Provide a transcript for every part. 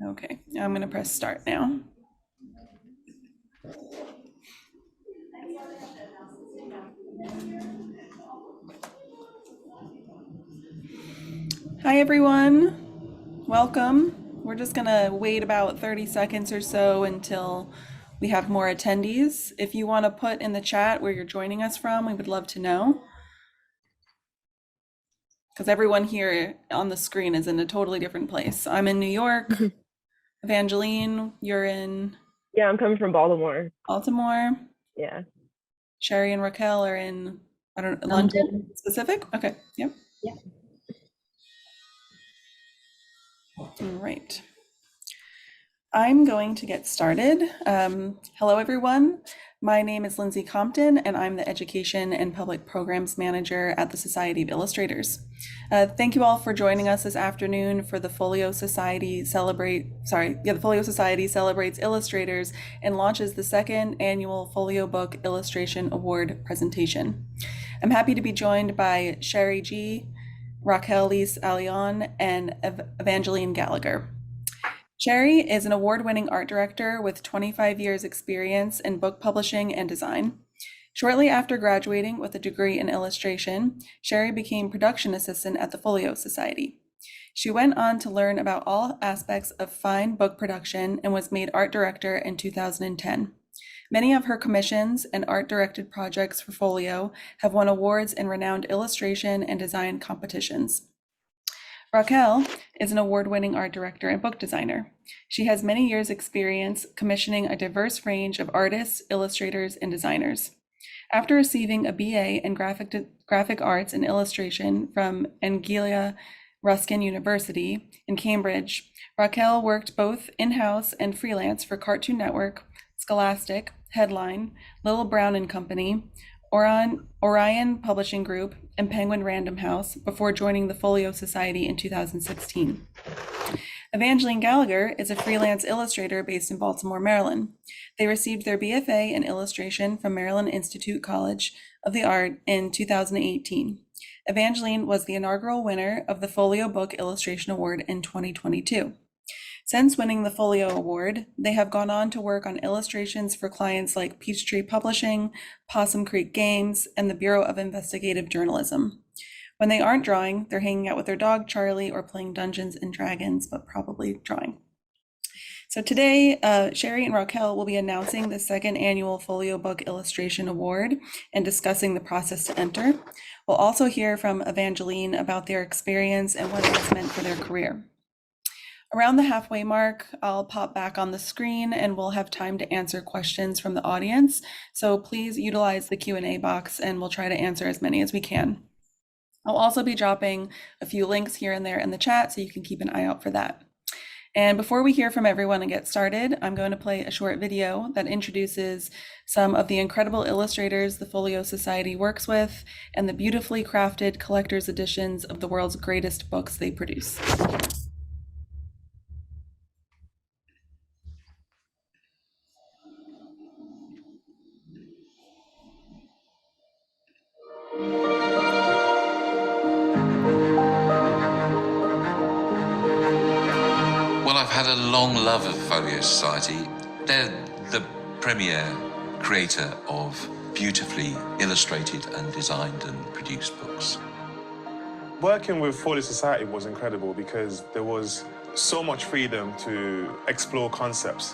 Okay, I'm going to press start now. Hi, everyone. Welcome. We're just going to wait about 30 seconds or so until we have more attendees. If you want to put in the chat where you're joining us from, we would love to know. Because everyone here on the screen is in a totally different place. I'm in New York. Evangeline, you're in Yeah, I'm coming from Baltimore. Baltimore. Yeah. Sheri and Raquel are in, I don't know, London specific? Okay, yep. Yeah. All right. I'm going to get started. Hello, everyone. My name is Lindsay Compton, and I'm the Education and Public Programs Manager at the Society of Illustrators. Thank you all for joining us this afternoon for the Folio Society the Folio Society celebrates illustrators and launches the second annual Folio Book Illustration Award presentation. I'm happy to be joined by Sheri G, Raquel, Leis, Allion, and Evangeline Gallagher. Sheri is an award-winning art director with 25 years experience in book publishing and design. Shortly after graduating with a degree in illustration, Sheri became production assistant at the Folio Society. She went on to learn about all aspects of fine book production and was made art director in 2010. Many of her commissions and art-directed projects for Folio have won awards in renowned illustration and design competitions. Raquel is an award-winning art director and book designer. She has many years' experience commissioning a diverse range of artists, illustrators, and designers. After receiving a BA in graphic arts and illustration from Anglia Ruskin University in Cambridge, Raquel worked both in-house and freelance for Cartoon Network, Scholastic, Headline, Little Brown and Company, Orion Publishing Group, and Penguin Random House before joining the Folio Society in 2016. Evangeline Gallagher is a freelance illustrator based in Baltimore, Maryland. They received their BFA in illustration from Maryland Institute College of the Art in 2018. Evangeline was the inaugural winner of the Folio Book Illustration Award in 2022. Since winning the Folio Award, they have gone on to work on illustrations for clients like Peachtree Publishing, Possum Creek Games, and the Bureau of Investigative Journalism. When they aren't drawing, they're hanging out with their dog, Charlie, or playing Dungeons and Dragons, but probably drawing. So today, Sheri and Raquel will be announcing the second annual Folio Book Illustration Award and discussing the process to enter. We'll also hear from Evangeline about their experience and what it has meant for their career. Around the halfway mark, I'll pop back on the screen and we'll have time to answer questions from the audience. So please utilize the Q&A box and we'll try to answer as many as we can. I'll also be dropping a few links here and there in the chat so you can keep an eye out for that. And before we hear from everyone and get started, I'm going to play a short video that introduces some of the incredible illustrators the Folio Society works with and the beautifully crafted collector's editions of the world's greatest books they produce. Well, I've had a long love of Folio Society. They're the premier creator of beautifully illustrated and designed and produced books. Working with Folio Society was incredible because there was so much freedom to explore concepts.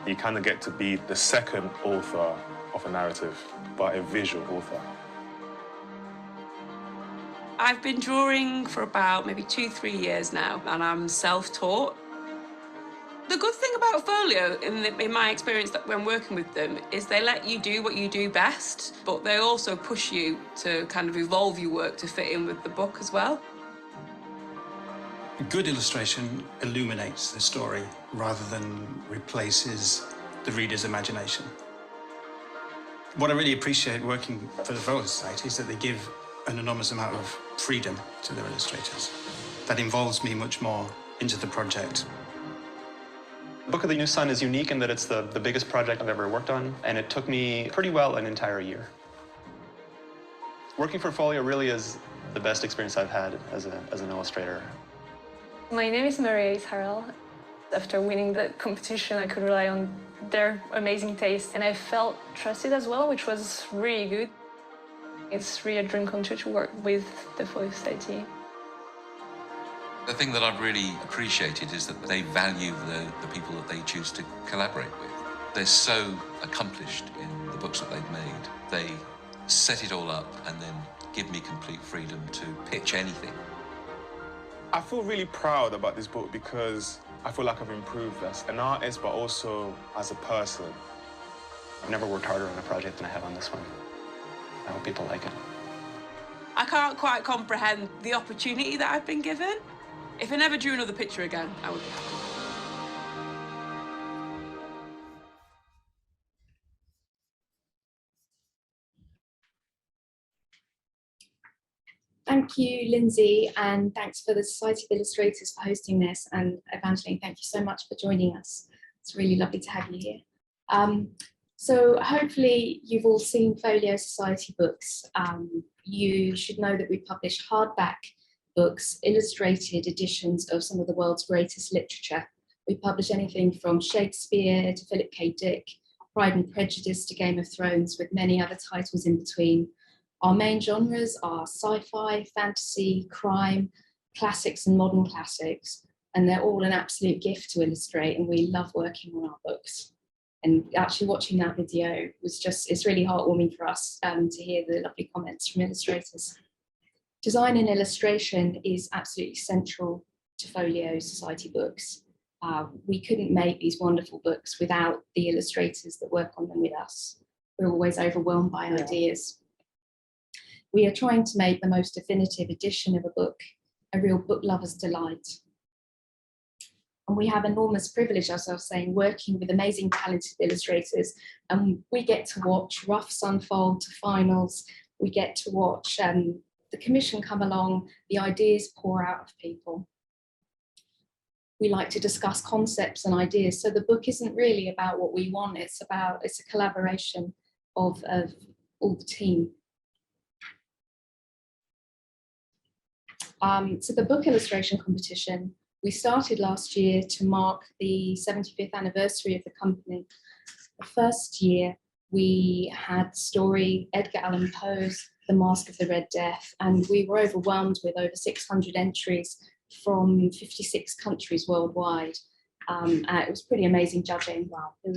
You kind of get to be the second author of a narrative, but a visual author. I've been drawing for about maybe 2-3 years now, and I'm self-taught. The good thing about Folio, in my experience that when working with them, is they let you do what you do best, but they also push you to kind of evolve your work to fit in with the book as well. Good illustration illuminates the story rather than replaces the reader's imagination. What I really appreciate working for the Folio Society is that they give an enormous amount of freedom to their illustrators. That involves me much more into the project. Book of the New Sun is unique in that it's the biggest project I've ever worked on, and it took me pretty well an entire year. Working for Folio really is the best experience I've had as an illustrator. My name is Maria Isharel. After winning the competition, I could rely on their amazing taste, and I felt trusted as well, which was really good. It's really a dream come true to work with the Folio Society. The thing that I've really appreciated is that they value the people that they choose to collaborate with. They're so accomplished in the books that they've made. They set it all up and then give me complete freedom to pitch anything. I feel really proud about this book because I feel like I've improved as an artist, but also as a person. I've never worked harder on a project than I have on this one. I hope people like it. I can't quite comprehend the opportunity that I've been given. If I never drew another picture again, I would be happy. Thank you, Lindsay, and thanks for the Society of Illustrators for hosting this. And Evangeline, thank you so much for joining us. It's really lovely to have you here. So hopefully you've all seen Folio Society books. You should know that we publish hardback books, illustrated editions of some of the world's greatest literature. We publish anything from Shakespeare to Philip K. Dick, Pride and Prejudice to Game of Thrones, with many other titles in between. Our main genres are sci-fi, fantasy, crime, classics and modern classics, and they're all an absolute gift to illustrate, and we love working on our books. And actually watching that video was just, it's really heartwarming for us to hear the lovely comments from illustrators. Design and illustration is absolutely central to Folio Society books. We couldn't make these wonderful books without the illustrators that work on them with us. We're always overwhelmed by ideas. We are trying to make the most definitive edition of a book a real book lover's delight. And we have enormous privilege, as I was saying, working with amazing talented illustrators. And we get to watch roughs unfold to finals. We get to watch the commission come along, the ideas pour out of people. We like to discuss concepts and ideas. So the book isn't really about what we want, it's a collaboration of all the team. So the book illustration competition, we started last year to mark the 75th anniversary of the company. The first year we had story Edgar Allan Poe's The Masque of the Red Death, and we were overwhelmed with over 600 entries from 56 countries worldwide. It was pretty amazing judging. Wow, it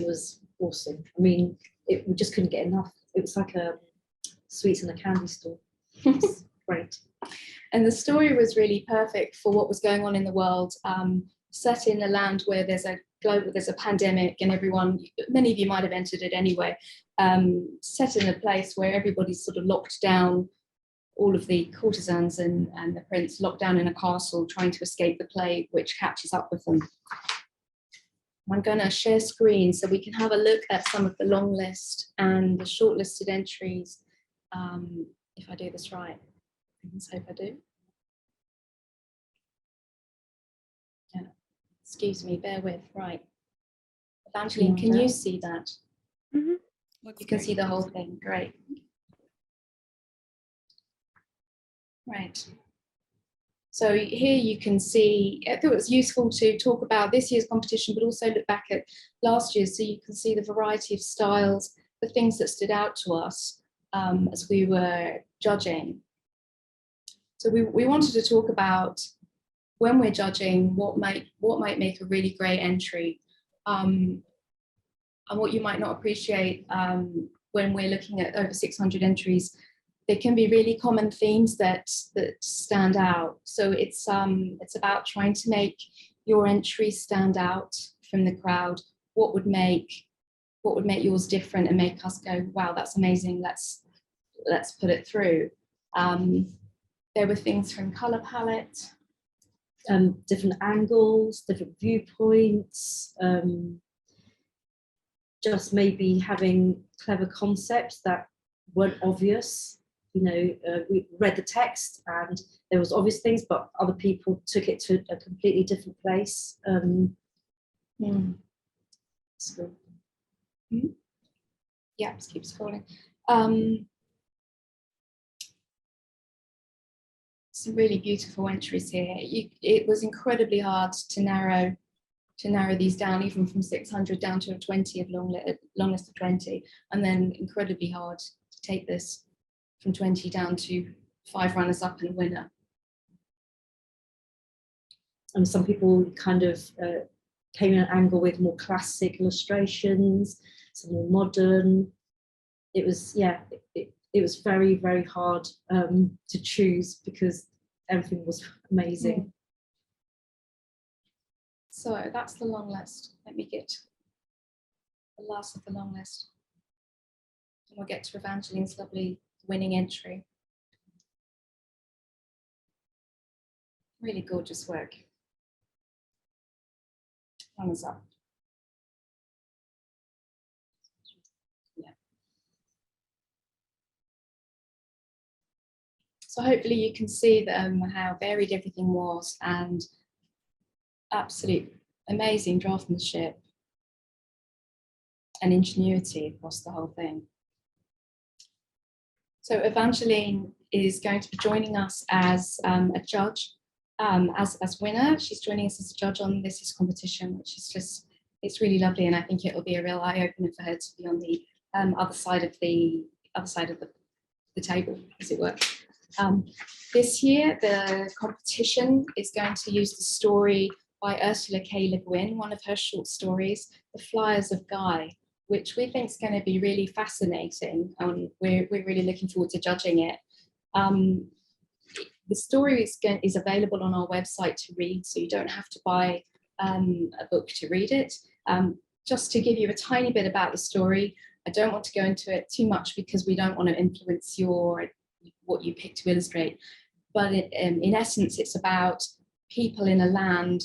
was awesome. I mean, we just couldn't get enough. It was like a sweets in a candy store. Great. And the story was really perfect for what was going on in the world, set in a land where there's a pandemic, and many of you might have entered it anyway, set in a place where everybody's sort of locked down, all of the courtesans and the prince locked down in a castle trying to escape the plague, which catches up with them. I'm going to share screen so we can have a look at some of the long list and the shortlisted entries, if I do this right. Let's hope I do. Yeah. Excuse me, bear with. Right. Evangeline, can you see that? Mm-hmm. You can see the whole thing. Great. Right. So here you can see, I thought it was useful to talk about this year's competition, but also look back at last year's, so you can see the variety of styles, the things that stood out to us as we were judging. So we wanted to talk about, when we're judging, what might make a really great entry, and what you might not appreciate when we're looking at over 600 entries. There can be really common themes that stand out. So it's about trying to make your entry stand out from the crowd. What would make yours different and make us go, wow, that's amazing. Let's put it through. There were things from color palette, different angles, different viewpoints, just maybe having clever concepts that weren't obvious. You know, we read the text and there was obvious things, but other people took it to a completely different place. So, yeah, just keep scrolling. Some really beautiful entries here. It was incredibly hard to narrow narrow these down, even from 600 down to a 20 of long list of 20, and then incredibly hard to take this from 20 down to 5 runners up and a winner. And some people kind of came in an angle with more classic illustrations, some more modern. It was, yeah, it was very, very hard to choose because everything was amazing. So that's the long list. Let me get the last of the long list. And we'll get to Evangeline's lovely winning entry. Really gorgeous work. Runners up. Yeah. So hopefully you can see how varied everything was, and absolute amazing draftsmanship and ingenuity across the whole thing. So Evangeline is going to be joining us as a judge, as winner. She's joining us as a judge on this year's competition, which is just, it's really lovely, and I think it will be a real eye-opener for her to be on the other side of the table, as it were. This year, the competition is going to use the story by Ursula K. Le Guin, one of her short stories, The Flyers of Guy, which we think is going to be really fascinating, and we're really looking forward to judging it. The story is available on our website to read, so you don't have to buy a book to read it. Just to give you a tiny bit about the story, I don't want to go into it too much because we don't want to influence what you pick to illustrate, but in essence, it's about people in a land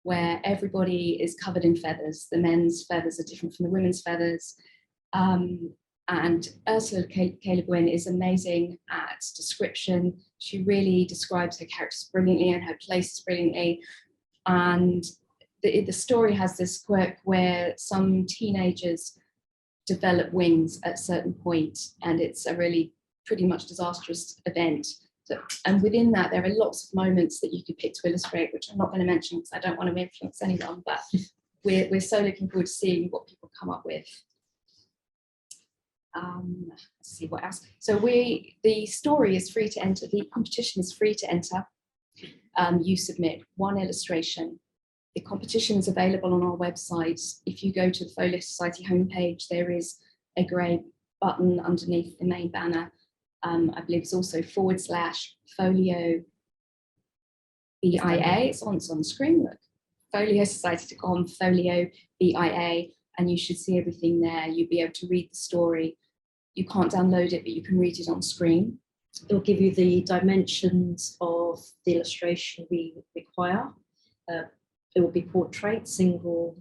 where everybody is covered in feathers. The men's feathers are different from the women's feathers. And Ursula K. Le Guin is amazing at description. She really describes her characters brilliantly and her places brilliantly. And the story has this quirk where some teenagers develop wings at a certain point, and it's a really pretty much disastrous event. So, and within that, there are lots of moments that you could pick to illustrate, which I'm not going to mention because I don't want to influence anyone, but we're so looking forward to seeing what people come up with. Let's see what else. So the story is free to enter, the competition is free to enter. You submit one illustration. The competition is available on our website. If you go to the Folio Society homepage, there is a grey button underneath the main banner. I believe it's also /Folio BIA. It's on the screen, look. Foliosociety.com, Folio BIA, and you should see everything there. You'll be able to read the story. You can't download it, but you can read it on screen. It will give you the dimensions of the illustration we require. It will be portrait, single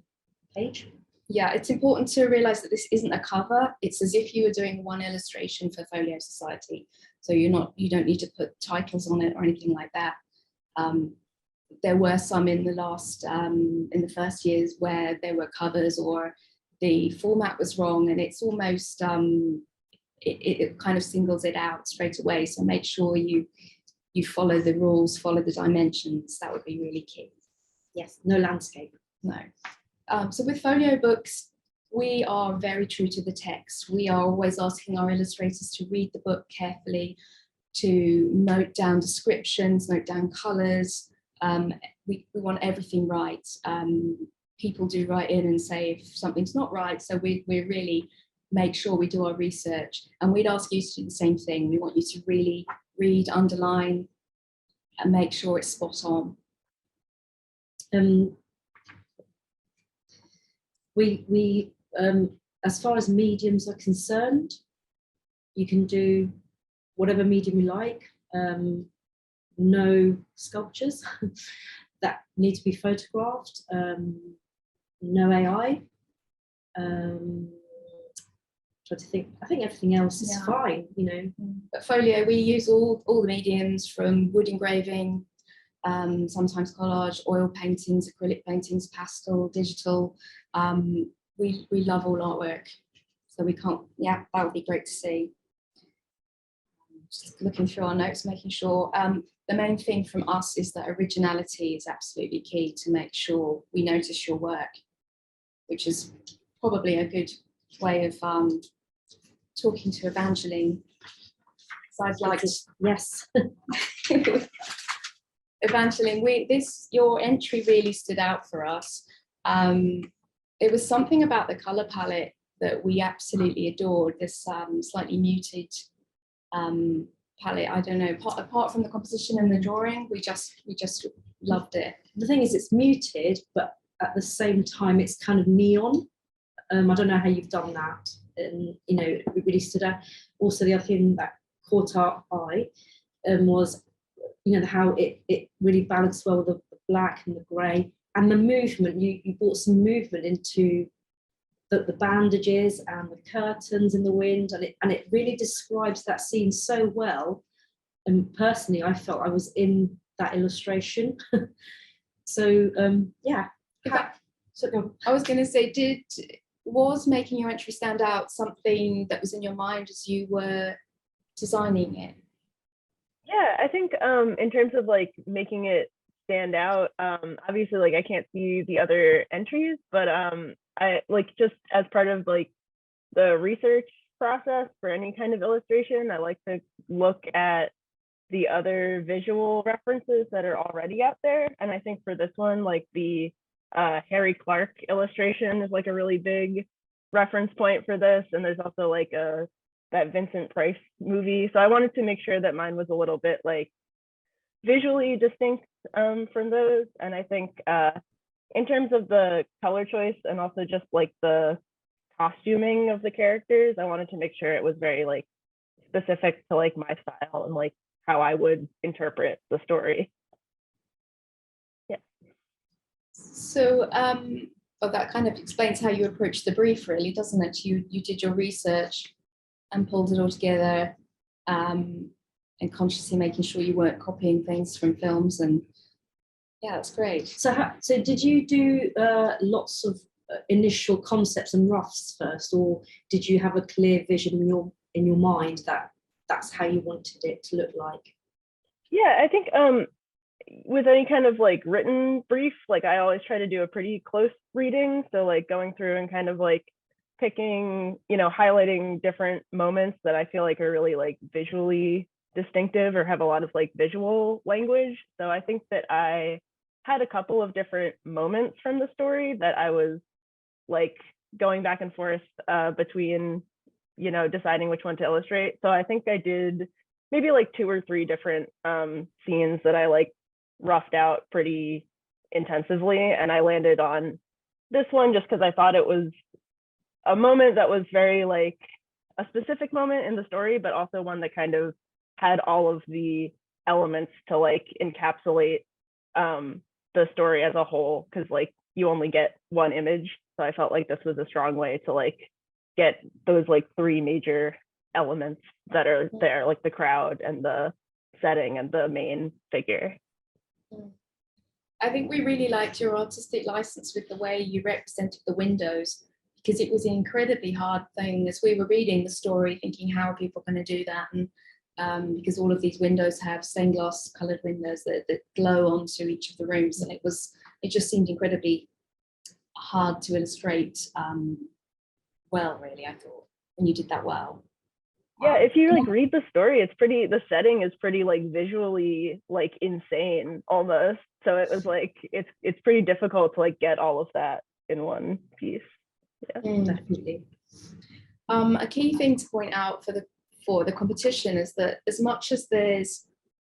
page. Yeah, it's important to realise that this isn't a cover. It's as if you were doing one illustration for Folio Society. So you don't need to put titles on it or anything like that. There were some in the first years where there were covers or the format was wrong, and it's almost it kind of singles it out straight away. So make sure you follow the rules, follow the dimensions. That would be really key. Yes, no landscape. No. So with folio books, we are very true to the text. We are always asking our illustrators to read the book carefully, to note down descriptions, note down colours. We want everything right. People do write in and say if something's not right, so we really make sure we do our research. And we'd ask you to do the same thing. We want you to really read, underline, and make sure it's spot on. We as far as mediums are concerned, you can do whatever medium you like. No sculptures that need to be photographed. No AI. Try to think. I think everything else is fine. You know. But folio, we use all the mediums from wood engraving, sometimes collage, oil paintings, acrylic paintings, pastel, digital. We love all artwork, so we can't. Yeah, that would be great to see. Just looking through our notes, making sure. the main thing from us is that originality is absolutely key to make sure we notice your work, which is probably a good way of talking to Evangeline. So I'd like to, yes. Evangeline, your entry really stood out for us. It was something about the color palette that we absolutely adored. This slightly muted palette. I don't know. Apart from the composition and the drawing, we just loved it. The thing is, it's muted, but at the same time, it's kind of neon. I don't know how you've done that, and you know, it really stood out. Also, the other thing that caught our eye was, you know, how it really balanced well with the black and the grey and the movement. You brought some movement into the bandages and the curtains in the wind, and it really describes that scene so well. And personally, I felt I was in that illustration. So yeah. I was going to say, was making your entry stand out something that was in your mind as you were designing it? Yeah, I think in terms of like making it stand out, obviously like I can't see the other entries, but I like, just as part of like the research process for any kind of illustration, I like to look at the other visual references that are already out there. And I think for this one, like the Harry Clark illustration is like a really big reference point for this. And there's also like that Vincent Price movie. So I wanted to make sure that mine was a little bit like visually distinct from those. And I think in terms of the color choice and also just like the costuming of the characters, I wanted to make sure it was very like specific to like my style and like how I would interpret the story. Yeah. So well, that kind of explains how you approached the brief, really, doesn't it? You did your research and pulled it all together, and consciously making sure you weren't copying things from films. And yeah, that's great. So did you do lots of initial concepts and roughs first, or did you have a clear vision in your mind that that's how you wanted it to look like? Yeah, I think with any kind of like written brief, like I always try to do a pretty close reading. So like going through and kind of like picking, you know, highlighting different moments that I feel like are really like visually distinctive or have a lot of like visual language. So I think that I had a couple of different moments from the story that I was like going back and forth between, you know, deciding which one to illustrate. So I think I did maybe like 2 or 3 different scenes that I like roughed out pretty intensively, and I landed on this one just because I thought it was a moment that was very like a specific moment in the story, but also one that kind of had all of the elements to like encapsulate the story as a whole, because like you only get one image. So I felt like this was a strong way to like get those like 3 major elements that are there, like the crowd and the setting and the main figure. I think we really liked your artistic license with the way you represented the windows, because it was an incredibly hard thing as we were reading the story, thinking how are people going to do that, and because all of these windows have stained glass coloured windows that glow onto each of the rooms, and it just seemed incredibly hard to illustrate well, really, I thought, and you did that well. Yeah, if you like read the story, the setting is pretty like visually like insane almost. So it was like it's pretty difficult to like get all of that in one piece. Yeah, definitely. A key thing to point out for the competition is that as much as there's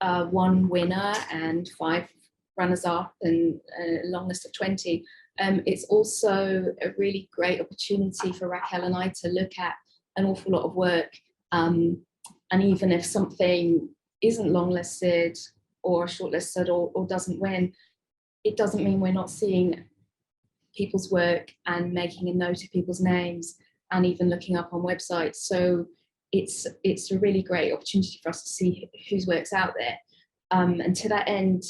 1 winner and 5 runners-up and a long list of 20, it's also a really great opportunity for Raquel and I to look at an awful lot of work. And even if something isn't longlisted or shortlisted or doesn't win, it doesn't mean we're not seeing people's work and making a note of people's names and even looking up on websites. So it's a really great opportunity for us to see whose work's out there. And to that end,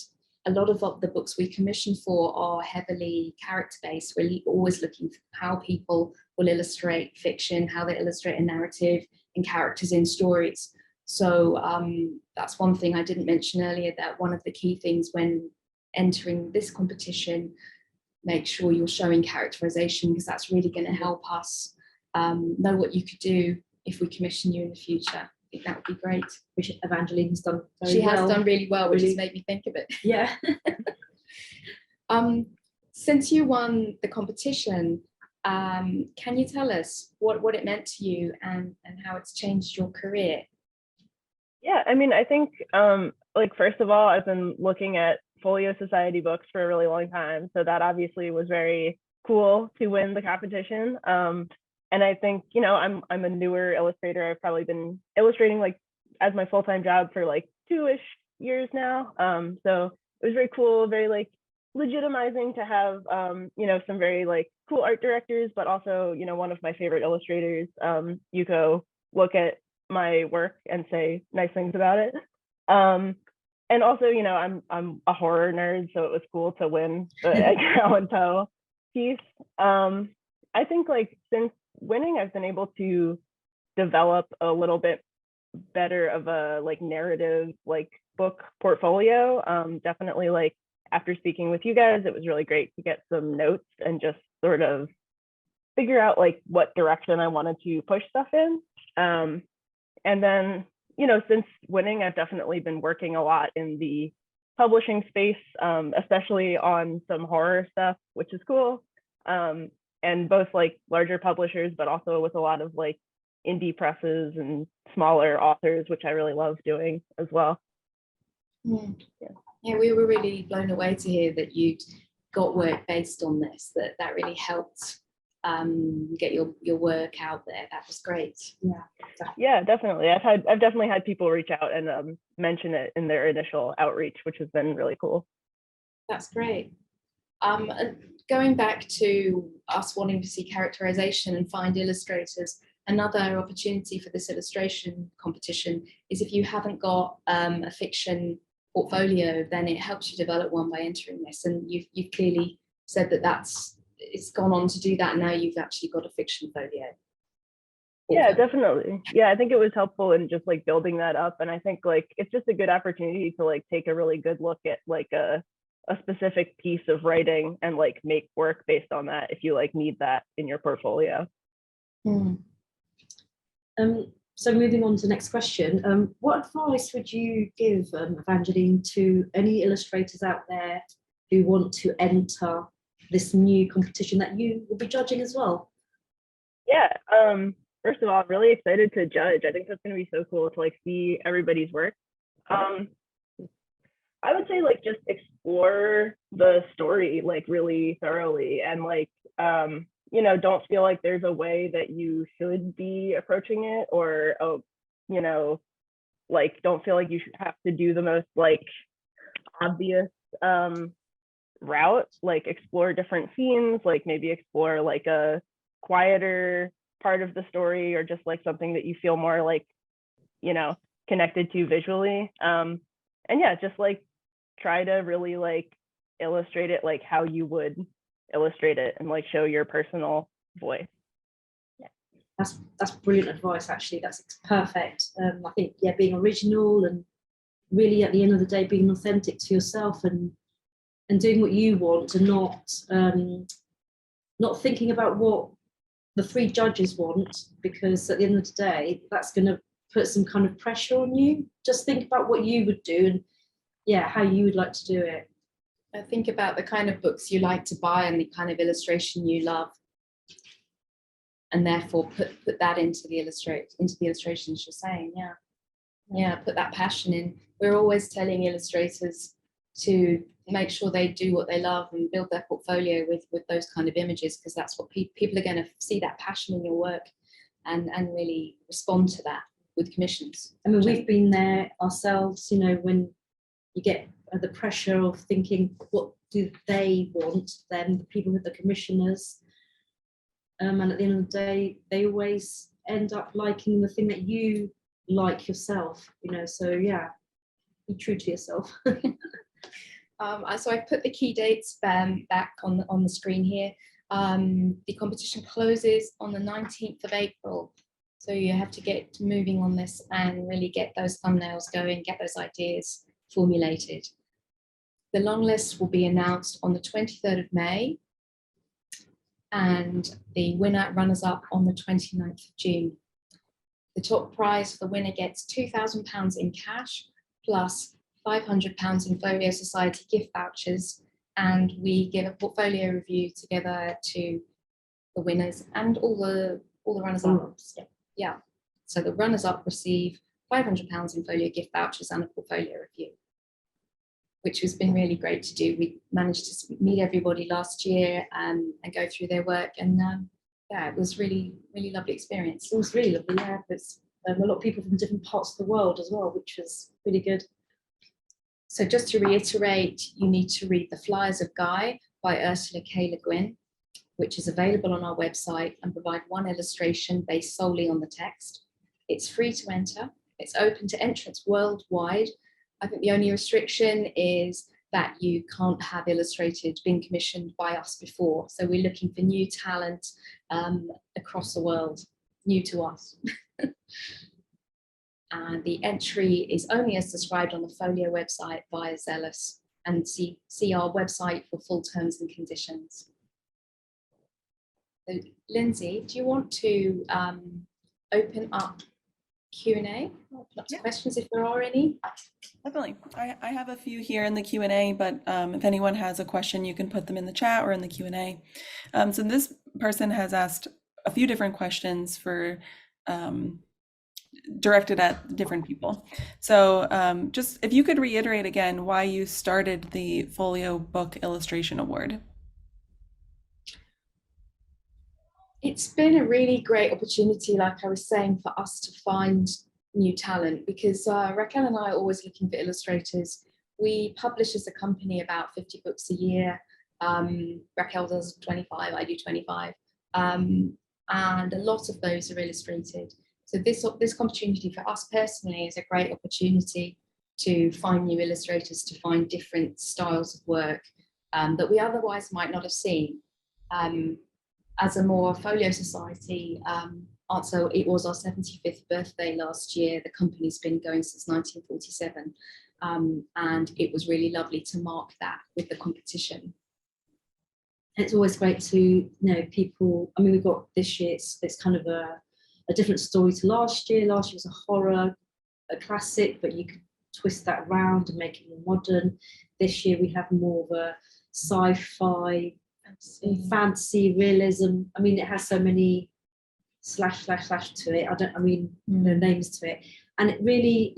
a lot of the books we commission for are heavily character-based. We're always looking for how people will illustrate fiction, how they illustrate a narrative and characters in stories. So that's one thing I didn't mention earlier, that one of the key things when entering this competition, make sure you're showing characterization, because that's really going to help us know what you could do if we commission you in the future. I think that would be great. Which Evangeline has done very She well. has done really well, which Really. has made me think of it. Yeah. Since you won the competition, can you tell us what it meant to you and how it's changed your career? Yeah, I mean, I think like, first of all, I've been looking at Folio Society books for a really long time, so that obviously was very cool to win the competition. And I think, you know, I'm a newer illustrator. I've probably been illustrating like as my full-time job for like 2-ish years now. So it was very cool, very like legitimizing to have you know, some very like cool art directors, but also, you know, one of my favorite illustrators, Yuko, look at my work and say nice things about it. And also, you know, I'm a horror nerd, so it was cool to win the Edgar Allan Poe piece. I think like since winning, I've been able to develop a little bit better of a like narrative like book portfolio. Definitely like after speaking with you guys, it was really great to get some notes and just sort of figure out like what direction I wanted to push stuff in. And then, you know, since winning, I've definitely been working a lot in the publishing space, especially on some horror stuff, which is cool. And both like larger publishers, but also with a lot of like indie presses and smaller authors, which I really love doing as well. Yeah, we were really blown away to hear that you'd got work based on this, that really helped get your work out there. That was great. Yeah, definitely. I've definitely had people reach out and mention it in their initial outreach, which has been really cool. That's great. Going back to us wanting to see characterization and find illustrators, another opportunity for this illustration competition is if you haven't got a fiction portfolio, then it helps you develop one by entering this. And you've clearly said that it's gone on to do that, and now you've actually got a fiction folio. Yeah, definitely. Yeah, I think it was helpful in just like building that up. And I think like it's just a good opportunity to like take a really good look at like a specific piece of writing and like make work based on that if you like need that in your portfolio. So moving on to the next question, what advice would you give, Evangeline, to any illustrators out there who want to enter this new competition that you will be judging as well? Yeah, first of all, I'm really excited to judge. I think that's going to be so cool to like see everybody's work. I would say like just explore the story like really thoroughly, and like you know, don't feel like there's a way that you should be approaching it, or you know, like don't feel like you should have to do the most like obvious route. Like explore different scenes, like maybe explore like a quieter part of the story, or just like something that you feel more like, you know, connected to visually. And yeah, just like try to really like illustrate it like how you would illustrate it, and like show your personal voice. That's brilliant advice, actually. That's perfect. I think, yeah, being original and really at the end of the day being authentic to yourself and doing what you want, and not thinking about what the 3 judges want, because at the end of the day that's going to put some kind of pressure on you. Just think about what you would do, and yeah, how you would like to do it. Think about the kind of books you like to buy and the kind of illustration you love, and therefore put that into the illustrations you're saying. Put that passion in. We're always telling illustrators to make sure they do what they love and build their portfolio with those kind of images, because that's what people are going to see, that passion in your work, and really respond to that with commissions. I mean, we've been there ourselves, you know, when you get the pressure of thinking, what do they want, then the people with the commissioners, and at the end of the day they always end up liking the thing that you like yourself, you know. So yeah, be true to yourself. So I put the key dates back on the screen here. The competition closes on the 19th of April. So you have to get moving on this and really get those thumbnails going, get those ideas formulated. The long list will be announced on the 23rd of May and the winner runners-up on the 29th of June. The top prize for the winner gets £2,000 in cash plus £500 in Folio Society gift vouchers, and we give a portfolio review together to the winners and all the runners-up. Yeah. So the runners-up receive £500 in Folio gift vouchers and a portfolio review, which has been really great to do. We managed to meet everybody last year and go through their work, and yeah, it was really lovely experience. It was really lovely, yeah. There's a lot of people from different parts of the world as well, which was really good. So just to reiterate, you need to read The Flyers of Guy by Ursula K. Le Guin, which is available on our website and provide one illustration based solely on the text. It's free to enter. It's open to entrants worldwide. I think the only restriction is that you can't have illustrated been commissioned by us before. So we're looking for new talent across the world, new to us. And the entry is only as described on the Folio website via Zealous, and see our website for full terms and conditions. So, Lindsay, do you want to open up Q&A? Open up to questions if there are any. Definitely. I have a few here in the Q&A, but if anyone has a question, you can put them in the chat or in the Q&A. So this person has asked a few different questions for directed at different people. So just if you could reiterate again why you started the Folio Book Illustration Award. It's been a really great opportunity, like I was saying, for us to find new talent, because Raquel and I are always looking for illustrators. We publish as a company about 50 books a year. Raquel does 25, I do 25. And a lot of those are illustrated. So this opportunity for us personally is a great opportunity to find new illustrators, to find different styles of work that we otherwise might not have seen. As a more Folio Society answer, it was our 75th birthday last year. The company's been going since 1947, and it was really lovely to mark that with the competition. It's always great to know people. I mean, we've got this year, it's kind of a different story to last year. Last year was a horror, a classic, but you could twist that around and make it more modern. This year we have more of a sci-fi, fantasy, realism. I mean, it has so many slash to it. Names to it, and it really,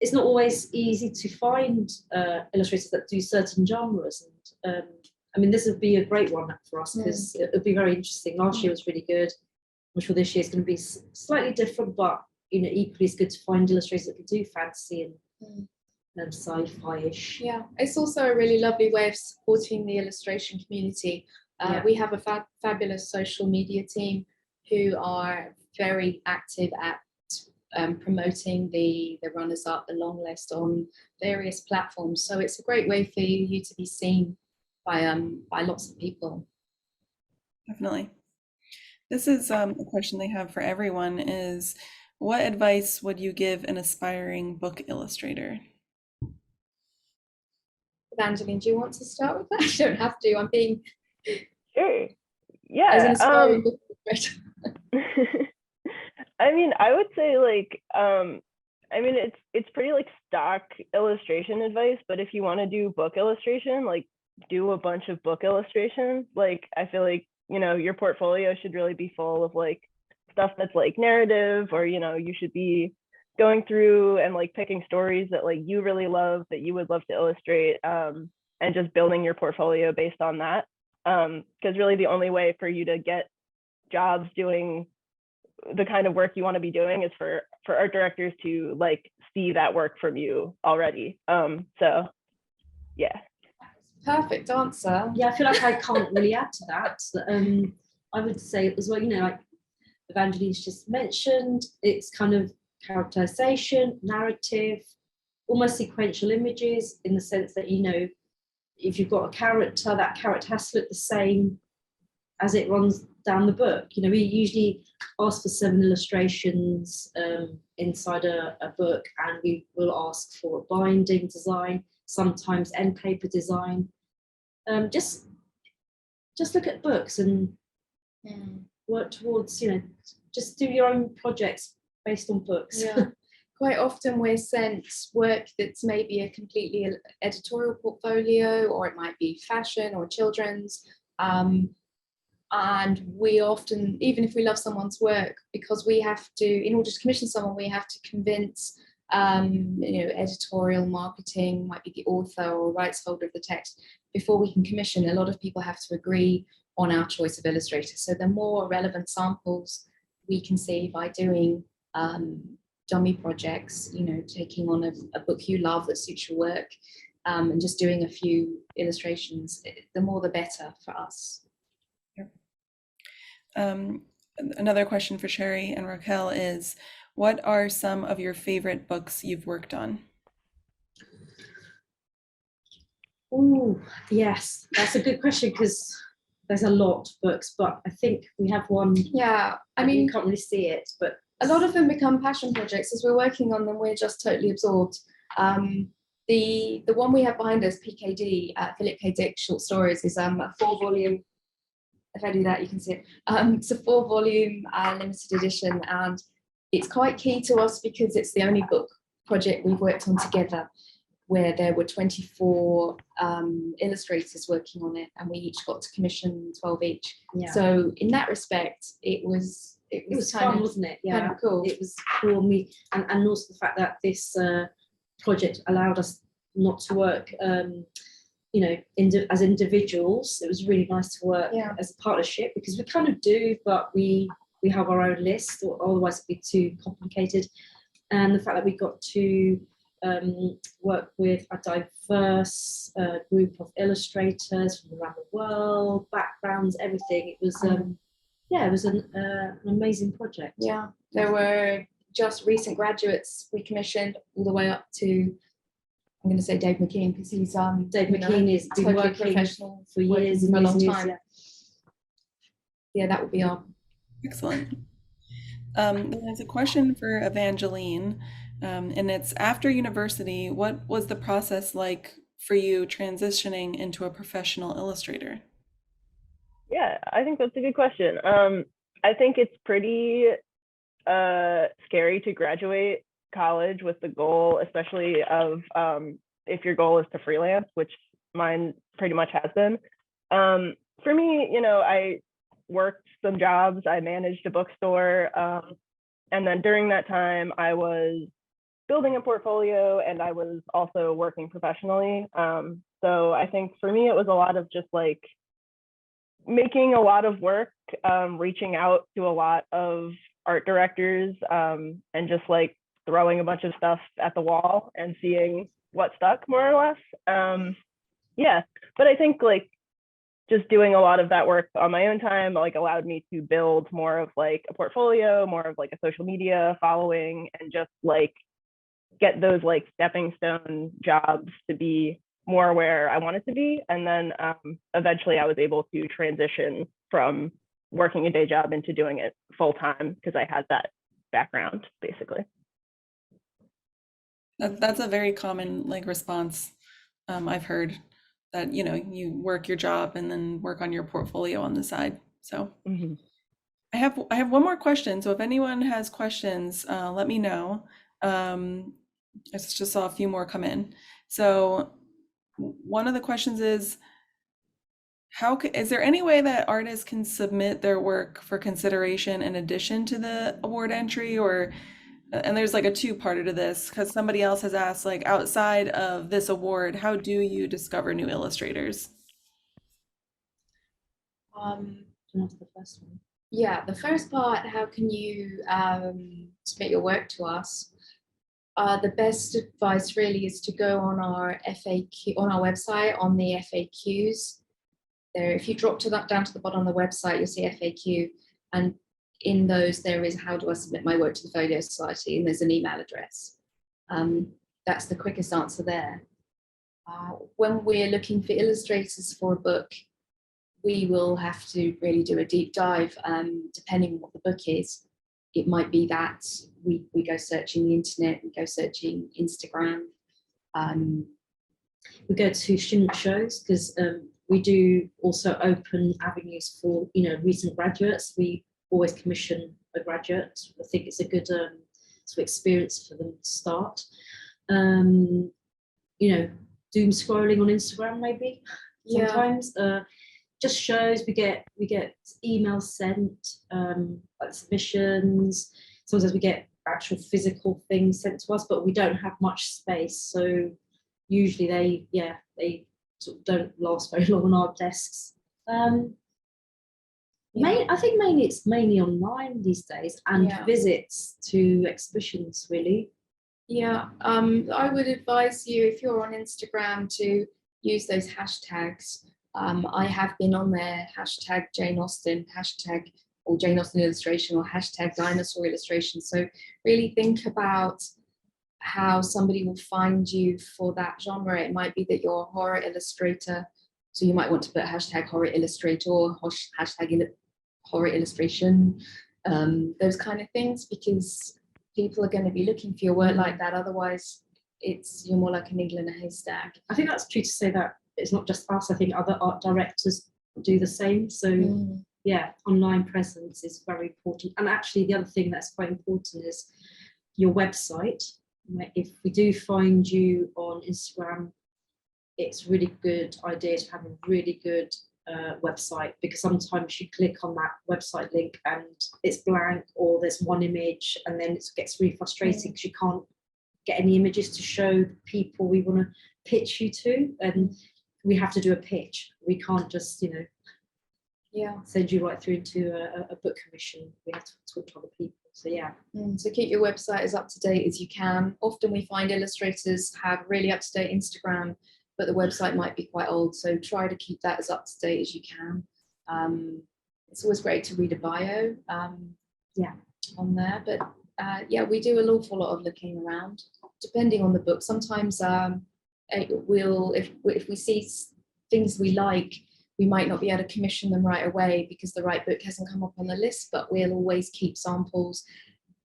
it's not always easy to find illustrators that do certain genres. And I mean, this would be a great one for us because it would be very interesting. Last year was really good. I'm sure this year is going to be slightly different, but equally it's good to find illustrators that can do fantasy and sci-fi-ish. Yeah, it's also a really lovely way of supporting the illustration community. We have a fabulous social media team who are very active at promoting the runners-up, the long list on various platforms. So it's a great way for you to be seen by lots of people. Definitely. This is a question they have for everyone is, what advice would you give an aspiring book illustrator? Evangeline, do you want to start with that? You don't have to. I'm being... Sure. Yeah. As an aspiring book illustrator. I mean, I would say it's pretty stock illustration advice, but if you want to do book illustration, do a bunch of book illustration. I feel like, your portfolio should really be full of stuff that's narrative, or, you should be going through and picking stories that you really love, that you would love to illustrate, and just building your portfolio based on that. Because really the only way for you to get jobs doing the kind of work you want to be doing is for art directors to see that work from you already. So yeah. Perfect answer. Yeah, I feel like I can't really add to that. I would say as well, Evangeline's just mentioned, it's kind of characterization, narrative, almost sequential images, in the sense that, if you've got a character, that character has to look the same as it runs down the book. You know, we usually ask for 7 illustrations inside a book, and we will ask for a binding design, sometimes end paper design. Just look at books and work towards, you know, just do your own projects based on books. Yeah. Quite often we're sent work that's maybe a completely editorial portfolio, or it might be fashion or children's. And we often, even if we love someone's work, because we have to, in order to commission someone, we have to convince, you know, editorial, marketing, might be the author or rights holder of the text, before we can commission. A lot of people have to agree on our choice of illustrators. So the more relevant samples we can see by doing dummy projects, you know, taking on a book you love that suits your work, and just doing a few illustrations, the more the better for us. Another question for Sheri and Raquel is, what are some of your favorite books you've worked on? Oh, yes, that's a good question, because there's a lot of books, but I think we have one. Yeah, I mean, you can't really see it, but a lot of them become passion projects. As we're working on them, we're just totally absorbed. The one we have behind us, PKD, Philip K. Dick Short Stories, is a 4-volume. If I do that, you can see it. It's a 4-volume limited edition, and it's quite key to us because it's the only book project we've worked on together where there were 24 illustrators working on it, and we each got to commission 12 each. yeah. So in that respect, it was It was kind fun, of, wasn't it? Yeah, kind of cool. It was for me, and also the fact that this project allowed us not to work, you know, as individuals. It was really nice to work as a partnership, because we kind of do, but we have our own list, or otherwise it'd be too complicated. And the fact that we got to work with a diverse group of illustrators from around the world, backgrounds, everything. It was, yeah, it was an amazing project. Yeah, there were just recent graduates we commissioned, all the way up to, I'm going to say Dave McKean, because he's Dave McKean has been totally working professional for years for a and long years, time. Yeah, that would be our. Excellent. There's a question for Evangeline, and it's, after university, what was the process like for you transitioning into a professional illustrator? Yeah, I think that's a good question. I think it's pretty scary to graduate college with the goal, especially of if your goal is to freelance, which mine pretty much has been. For me, you know, I worked some jobs, I managed a bookstore, and then during that time I was building a portfolio and I was also working professionally. So I think for me it was a lot of just like making a lot of work, reaching out to a lot of art directors, and just like throwing a bunch of stuff at the wall and seeing what stuck, more or less. Yeah, but I think like just doing a lot of that work on my own time like allowed me to build more of like a portfolio, more of like a social media following, and just like get those like stepping stone jobs to be more where I wanted to be. And then eventually I was able to transition from working a day job into doing it full time, because I had that background basically. That's a very common like response I've heard, that, you know, you work your job and then work on your portfolio on the side. So I have one more question. So if anyone has questions, let me know. I just saw a few more come in. So one of the questions is, is there any way that artists can submit their work for consideration in addition to the award entry? Or, and there's like a two-parter to this, because somebody else has asked, like, outside of this award, how do you discover new illustrators? That's the first one. Yeah, the first part, how can you submit your work to us? The best advice really is to go on our FAQ, on our website, on the FAQs. There, if you drop down to the bottom of the website, you'll see FAQ, and in those there is, how do I submit my work to the Folio Society, and there's an email address. That's the quickest answer there. When we're looking for illustrators for a book, we will have to really do a deep dive, depending on what the book is. It might be that we go searching the internet, we go searching Instagram. We go to student shows because we do also open avenues for, you know, recent graduates. We always commission a graduate. I think it's a good sort of experience for them to start. You know, doom scrolling on Instagram maybe sometimes. Just shows, we get emails sent, like submissions. Sometimes we get actual physical things sent to us, but we don't have much space, so usually they sort of don't last very long on our desks. I think it's mainly online these days, and visits to exhibitions really. I would advise you, if you're on Instagram, to use those hashtags. I have been on there, hashtag Jane Austen, hashtag or Jane Austen illustration, or hashtag dinosaur illustration. So really think about how somebody will find you for that genre. It might be that you're a horror illustrator, so you might want to put hashtag horror illustrator or hashtag horror illustration, those kind of things, because people are going to be looking for your work like that. Otherwise, you're more like a needle in a haystack. I think that's true to say that it's not just us. I think other art directors do the same. So yeah, online presence is very important. And actually, the other thing that's quite important is your website. If we do find you on Instagram, it's a really good idea to have a really good website, because sometimes you click on that website link and it's blank, or there's one image, and then it gets really frustrating because you can't get any images to show people we want to pitch you to, and we have to do a pitch. We can't just, you know, send you right through into a book commission. We have to talk to other people. So yeah. So keep your website as up to date as you can. Often we find illustrators have really up to date Instagram, but the website might be quite old. So try to keep that as up to date as you can. It's always great to read a bio on there. But we do an awful lot of looking around, depending on the book. Sometimes if we see things we like, we might not be able to commission them right away because the right book hasn't come up on the list, but we'll always keep samples,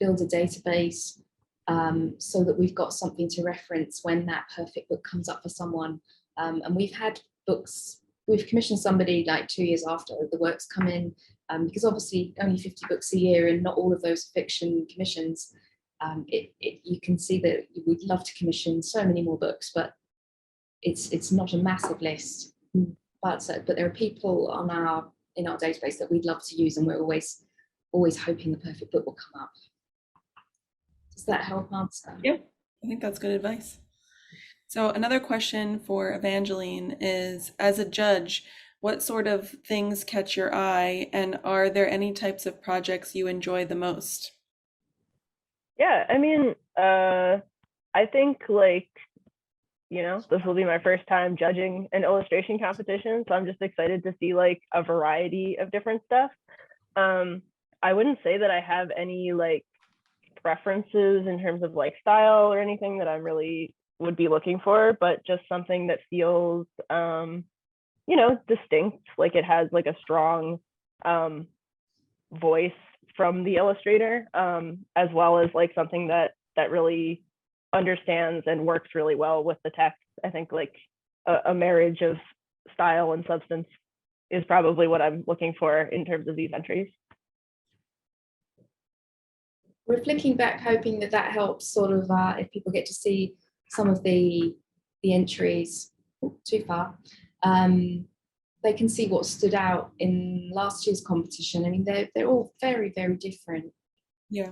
build a database, so that we've got something to reference when that perfect book comes up for someone. And we've had books, we've commissioned somebody like 2 years after the work's come in, because obviously only 50 books a year and not all of those fiction commissions. You can see that we'd love to commission so many more books, but it's not a massive list. But there are people in our database that we'd love to use, and we're always hoping the perfect book will come up. Does that help answer? Yeah, I think that's good advice. So another question for Evangeline is, as a judge, what sort of things catch your eye, and are there any types of projects you enjoy the most? Yeah, I mean, I think, like, you know, this will be my first time judging an illustration competition, so I'm just excited to see like a variety of different stuff. I wouldn't say that I have any like preferences in terms of like style or anything that I really would be looking for, but just something that feels, you know, distinct, like it has like a strong voice from the illustrator, as well as like something that really understands and works really well with the text. I think like a marriage of style and substance is probably what I'm looking for in terms of these entries. We're flicking back, hoping that helps sort of if people get to see some of the entries. Too far. They can see what stood out in last year's competition. I mean, they're all very, very different. Yeah.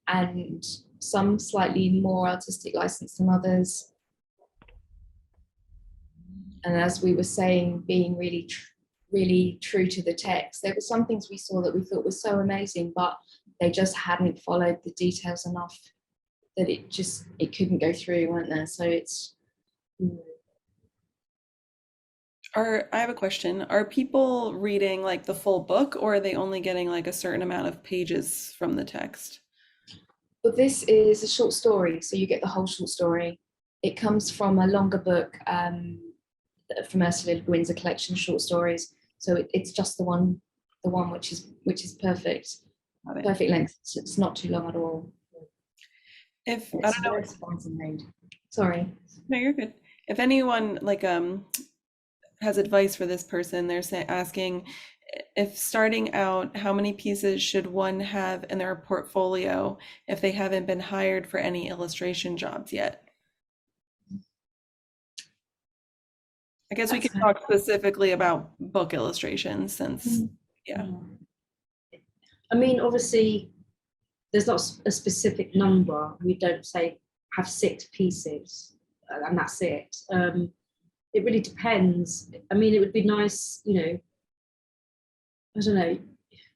And some slightly more artistic license than others. And as we were saying, being really, really true to the text. There were some things we saw that we thought were so amazing, but they just hadn't followed the details enough that it couldn't go through, weren't there? So it's. I have a question. Are people reading like the full book, or are they only getting like a certain amount of pages from the text? But this is a short story, so you get the whole short story. It comes from a longer book from Ursula Le Guin's, a collection of short stories. So it's just the one which is perfect, Got it. perfect length. It's not too long at all. If I It's don't know, very surprising made. Sorry. no, you're good. If anyone like has advice for this person, they're asking if starting out, how many pieces should one have in their portfolio if they haven't been hired for any illustration jobs yet? I guess we That's could talk specifically about book illustrations since, yeah. I mean, obviously, there's not a specific number. We don't say have 6 pieces and that's it. It really depends. I mean, it would be nice, you know, I don't know,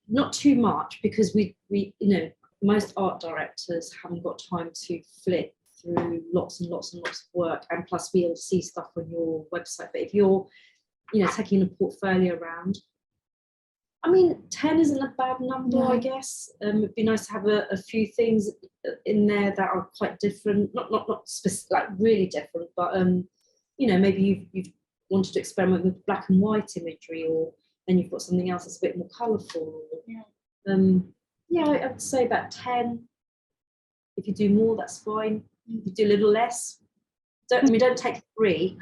not too much, because we you know, most art directors haven't got time to flip through lots and lots and lots of work, and plus we'll see stuff on your website. But if you're, you know, taking a portfolio around, I mean, 10 isn't a bad number, I guess. It'd be nice to have a few things in there that are quite different, not specific, like really different, but you know, maybe you've wanted to experiment with black and white imagery, or then you've got something else that's a bit more colourful. Yeah, I would say about 10. If you do more, that's fine. If you do a little less, don't take 3,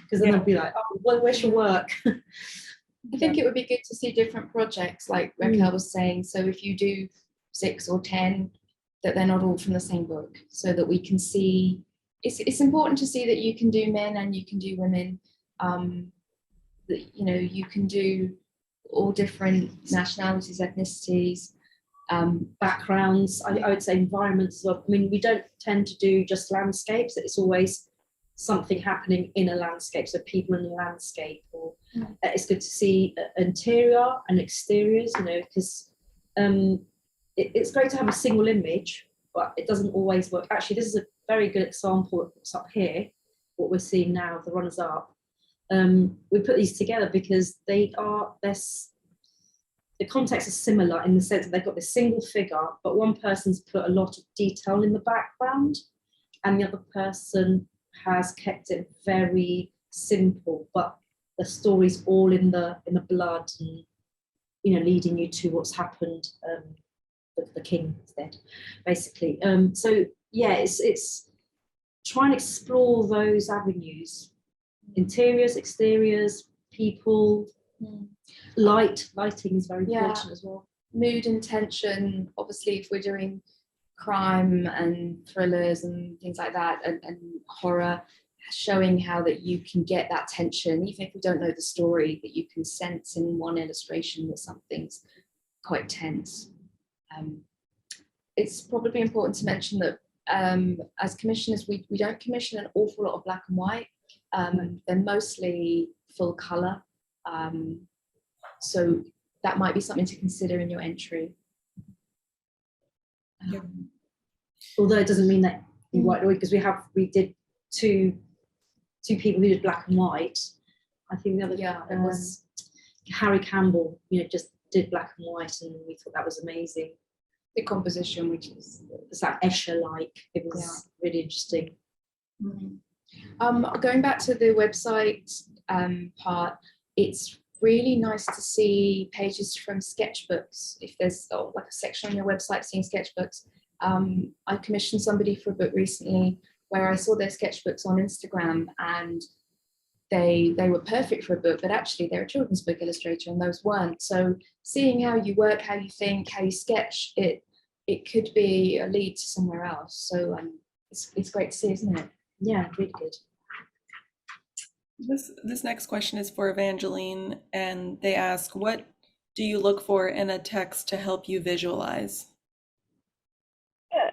because then they'll be like, oh, well, where's your work? I think it would be good to see different projects, like Raquel was saying. So if you do 6 or 10, that they're not all from the same book, so that we can see. It's important to see that you can do men and you can do women. That, you know, you can do all different nationalities, ethnicities, backgrounds. I would say environments as well. I mean, we don't tend to do just landscapes. It's always something happening in a landscape, so people in the landscape. Or it's good to see interior and exteriors, you know, because it's great to have a single image, but it doesn't always work. Actually, this is a very good example of what's up here, what we're seeing now, the runners up. We put these together because the context is similar in the sense that they've got this single figure, but one person's put a lot of detail in the background and the other person has kept it very simple, but the story's all in the blood and, you know, leading you to what's happened. The king is dead, basically. So yeah, it's trying to explore those avenues: interiors, exteriors, people, lighting is very important as well. Mood and tension. Obviously, if we're doing crime and thrillers and things like that, and horror, showing how that you can get that tension, even if you don't know the story, that you can sense in one illustration that something's quite tense. It's probably important to mention that as commissioners, we don't commission an awful lot of black and white. They're mostly full colour. So that might be something to consider in your entry. Although it doesn't mean that you white away, because we did two people who did black and white. I think the other it was Harry Campbell, you know, just did black and white, and we thought that was amazing. The composition, which is it's like Escher-like. It was really interesting. Going back to the website part, it's really nice to see pages from sketchbooks. If there's like a section on your website seeing sketchbooks. I commissioned somebody for a book recently where I saw their sketchbooks on Instagram, and they were perfect for a book, but actually they're a children's book illustrator and those weren't. So seeing how you work, how you think, how you sketch, it could be a lead to somewhere else. So it's great to see, isn't it? Yeah, really good. This next question is for Evangeline, and they ask, what do you look for in a text to help you visualize? Yeah,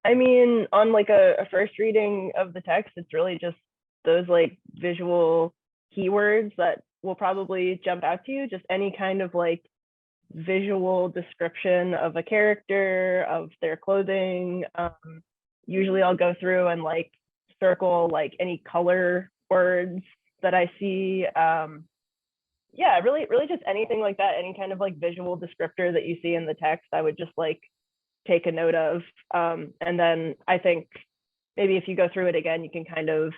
I mean, on like a first reading of the text, it's really just those like visual keywords that will probably jump out to you. Just any kind of like visual description of a character, of their clothing. Usually I'll go through and like circle like any color words that I see. Yeah, really just anything like that, any kind of like visual descriptor that you see in the text, I would just like take a note of. And then I think maybe if you go through it again, you can kind of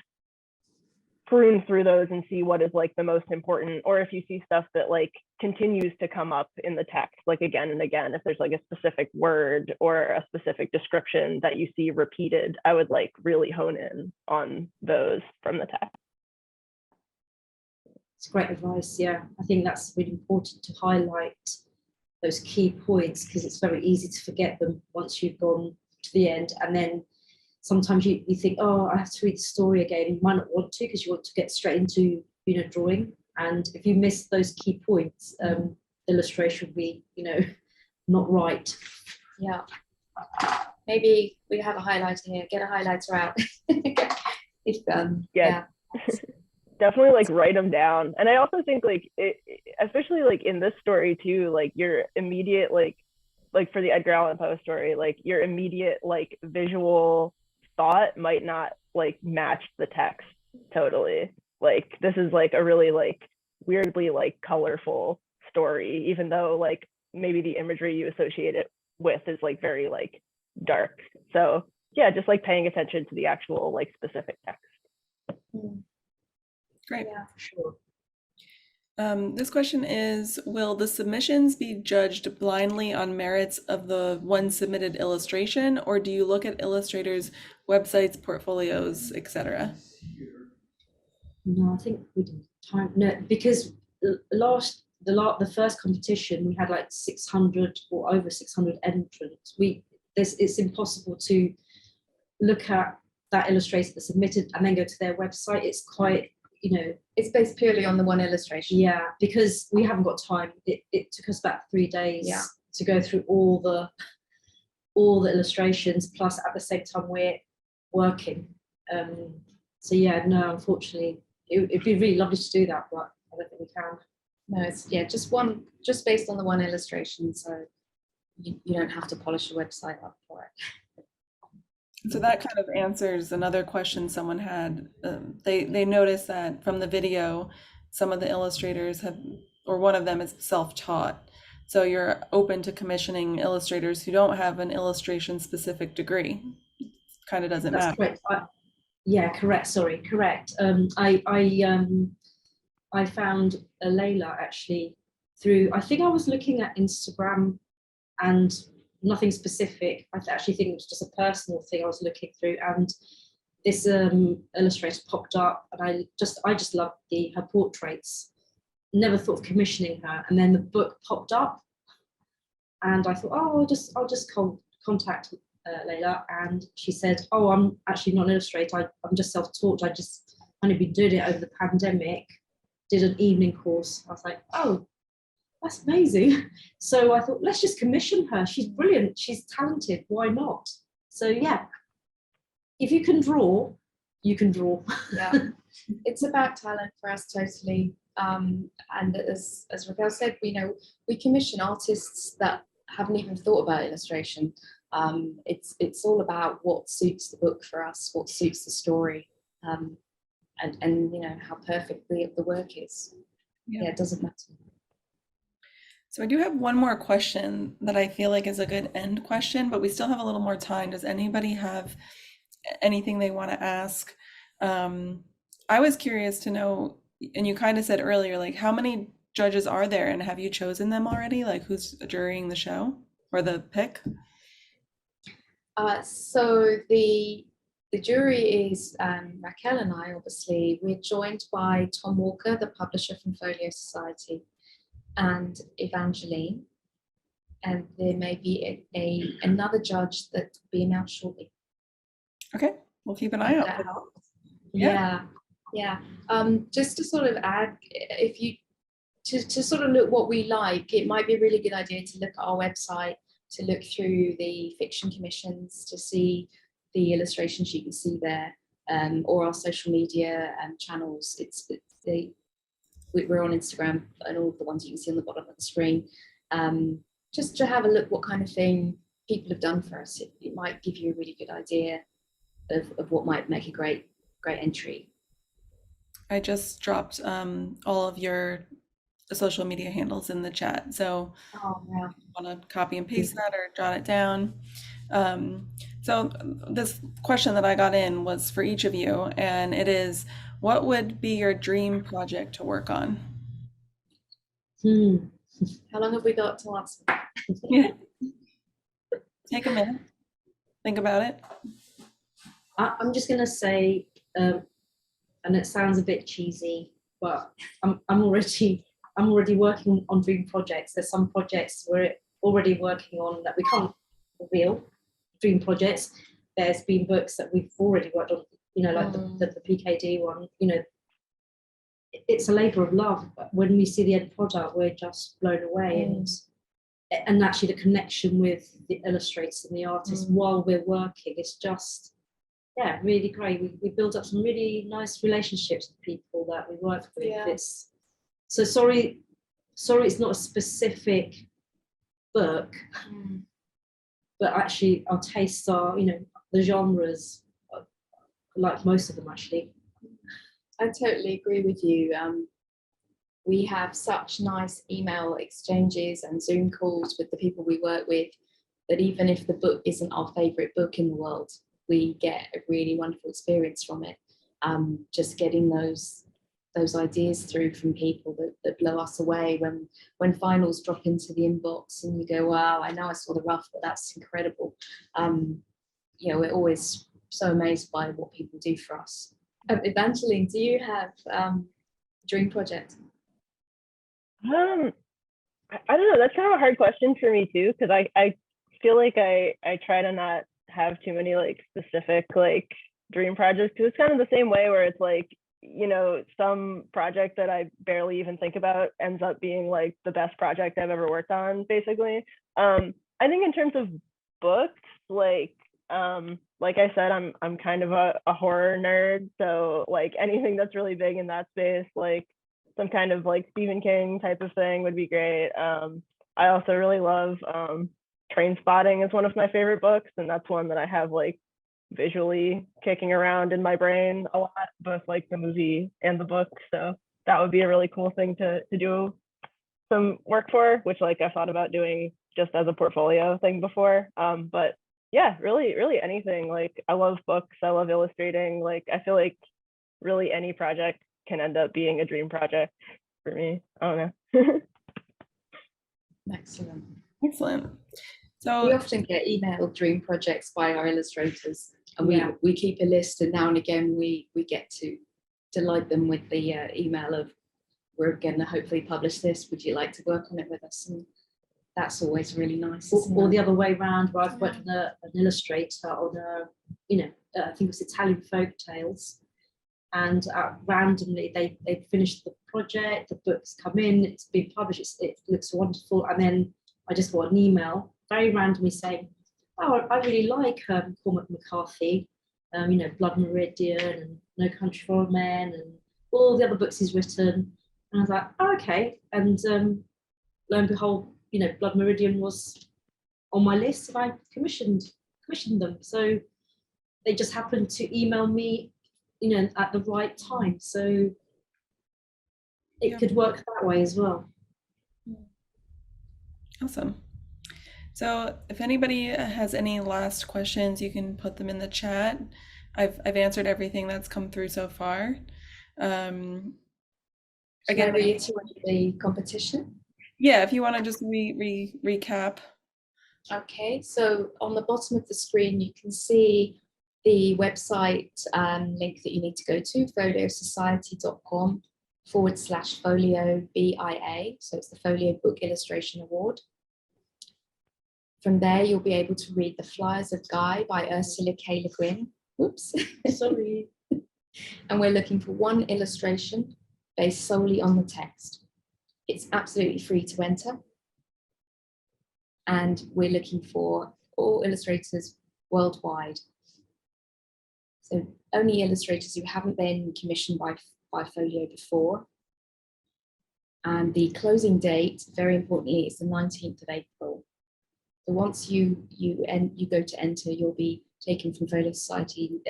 prune through those and see what is like the most important, or if you see stuff that like continues to come up in the text like again and again, if there's like a specific word or a specific description that you see repeated, I would like really hone in on those from the text. It's great advice. Yeah, I think that's really important to highlight those key points, because it's very easy to forget them once you've gone to the end. And then sometimes you think, oh, I have to read the story again. You might not want to, because you want to get straight into, drawing. And if you miss those key points, the illustration will be, not right. Yeah. Maybe we have a highlighter here. Get a highlighter out. If yeah. Definitely like write them down. And I also think like especially like in this story too, like your immediate like for the Edgar Allan Poe story, like your immediate like visual thought might not like match the text totally. Like this is like a really like weirdly like colorful story, even though like maybe the imagery you associate it with is like very like dark. So yeah, just like paying attention to the actual like specific text. Great. Yeah, Sure. This question is, will the submissions be judged blindly on merits of the one submitted illustration, or do you look at illustrators' websites, portfolios, etc.? No, I think we didn't time. No, because the first competition we had like 600 or over 600 entrants. It's impossible to look at that illustrator that submitted and then go to their website. It's quite, it's based purely on the one illustration. Yeah, because we haven't got time. It took us about 3 days to go through all the illustrations, plus at the same time we're working. So yeah, no, unfortunately, it'd be really lovely to do that, but I don't think we can. No, it's just based on the one illustration, so you don't have to polish a website up for it. So that kind of answers another question someone had. They noticed that from the video, some of the illustrators have, or one of them is self-taught. So you're open to commissioning illustrators who don't have an illustration specific degree. Kind of doesn't matter. Correct. Yeah, correct. Sorry, correct. I found Layla actually through, I think I was looking at Instagram and nothing specific. I actually think it was just a personal thing I was looking through, and this illustrator popped up, and I just loved her portraits. Never thought of commissioning her, and then the book popped up, and I thought, oh, I'll just contact Layla, and she said, oh, I'm actually not an illustrator. I'm just self-taught. I just only been doing it over the pandemic. Did an evening course. I was like, oh, that's amazing. So I thought, let's just commission her. She's brilliant. She's talented. Why not? So yeah, if you can draw, you can draw. Yeah, it's about talent for us totally. And as Raquel said, we commission artists that haven't even thought about illustration. It's all about what suits the book for us, what suits the story, and how perfect the work is. Yeah, it doesn't matter. So I do have one more question that I feel like is a good end question, but we still have a little more time. Does anybody have anything they want to ask? I was curious to know, and you kind of said earlier, like how many judges are there, and have you chosen them already? Like who's jurying the show or the pick? So the jury is Raquel and I, obviously. We're joined by Tom Walker, the publisher from Folio Society, and Evangeline, and there may be another judge that will be announced shortly. Okay, we'll keep an eye out. That helps. Yeah. Just to sort of add, if you to sort of look what we like, it might be a really good idea to look at our website, to look through the fiction commissions, to see the illustrations you can see there, or our social media channels. We're on Instagram and all the ones you can see on the bottom of the screen. Just to have a look what kind of thing people have done for us. It might give you a really good idea of what might make a great entry. I just dropped all of your social media handles in the chat. So if you want to copy and paste that or jot it down. So this question that I got in was for each of you, and it is, what would be your dream project to work on? How long have we got to answer? Yeah. Take a minute. Think about it. I'm just going to say, and it sounds a bit cheesy, but I'm already working on dream projects. There's some projects we're already working on that we can't reveal. Dream projects. There's been books that we've already worked on, like the PKD one. It's a labour of love, but when we see the end product, we're just blown away. And actually the connection with the illustrators and the artists while we're working is just, really great. We build up some really nice relationships with people that we work with. Yeah. So sorry, it's not a specific book, but actually our tastes are, the genres, like most of them actually. I totally agree with you. We have such nice email exchanges and Zoom calls with the people we work with that even if the book isn't our favourite book in the world, we get a really wonderful experience from it. Just getting those ideas through from people that blow us away when finals drop into the inbox and you go, wow, I know I saw the rough, but that's incredible. We're always so amazed by what people do for us. Evangeline, do you have a dream project? I don't know. That's kind of a hard question for me too, because I feel like I try to not have too many specific dream projects, because it's kind of the same way where it's some project that I barely even think about ends up being the best project I've ever worked on, basically. I think in terms of books, like I said, I'm kind of a horror nerd, so anything that's really big in that space, some kind of Stephen King type of thing would be great. I also really love Train Spotting is one of my favorite books, and that's one that I have visually kicking around in my brain a lot, both the movie and the book. So that would be a really cool thing to do some work for, which I thought about doing just as a portfolio thing before. But yeah, really anything. I love books, I love illustrating. I feel like really any project can end up being a dream project for me. I don't know. Excellent. So we often get emailed dream projects by our illustrators, and we keep a list, and now and again we get to delight them with the email of, we're going to hopefully publish this, would you like to work on it with us? And that's always really nice. Or the other way around, where I've worked on an illustrator on I think it was Italian folk tales, and randomly they finished the project, the book's come in, it's been published, it looks wonderful, and then I just got an email very randomly saying, oh, I really like Cormac McCarthy, Blood Meridian and No Country for Old Men and all the other books he's written. And I was like, oh, okay. And lo and behold, Blood Meridian was on my list, and I commissioned them. So they just happened to email me, at the right time. So it could work that way as well. Awesome. So if anybody has any last questions, you can put them in the chat. I've answered everything that's come through so far. Again, reiterate the competition. Yeah, if you want to just recap. Okay, so on the bottom of the screen, you can see the website link that you need to go to, foliosociety.com/folio BIA. So it's the Folio Book Illustration Award. From there, you'll be able to read The Flyers of Guy by Ursula K. Le Guin. Oops, sorry. And we're looking for one illustration based solely on the text. It's absolutely free to enter. And we're looking for all illustrators worldwide. So only illustrators who haven't been commissioned by Folio before. And the closing date, very importantly, is the 19th of April. So once you go to enter, you'll be taken from Folio Society,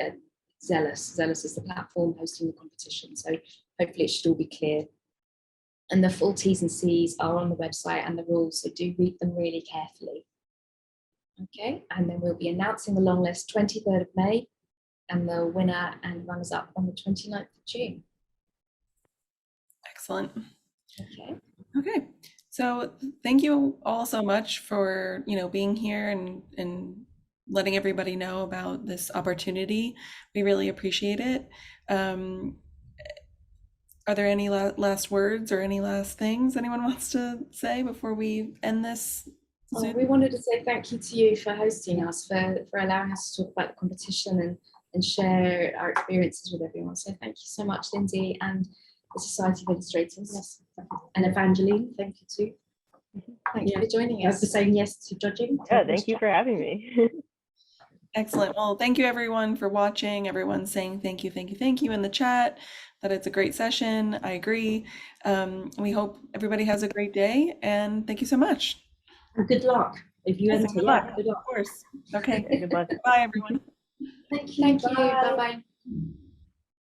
Zealous. Zealous is the platform hosting the competition. So hopefully it should all be clear. And the full T's and C's are on the website and the rules, so do read them really carefully. Okay, and then we'll be announcing the long list 23rd of May, and the winner and runners-up on the 29th of June. Excellent. Okay. Okay. So thank you all so much for, being here and letting everybody know about this opportunity. We really appreciate it. Are there any last words or any last things anyone wants to say before we end this Zoom? We wanted to say thank you to you for hosting us, for allowing us to talk about the competition and share our experiences with everyone. So thank you so much, Lindsay, and the Society of Illustrators. Yes. And Evangeline, thank you too. Thank you for joining us. For saying yes to judging. Yeah, thank you for having me. Excellent. Well, thank you everyone for watching. Everyone's saying thank you in the chat, that it's a great session. I agree. We hope everybody has a great day, and thank you so much. And good luck if you enter. Good luck. Of course. Okay. Good luck. Bye, everyone. Thank you. Bye-bye.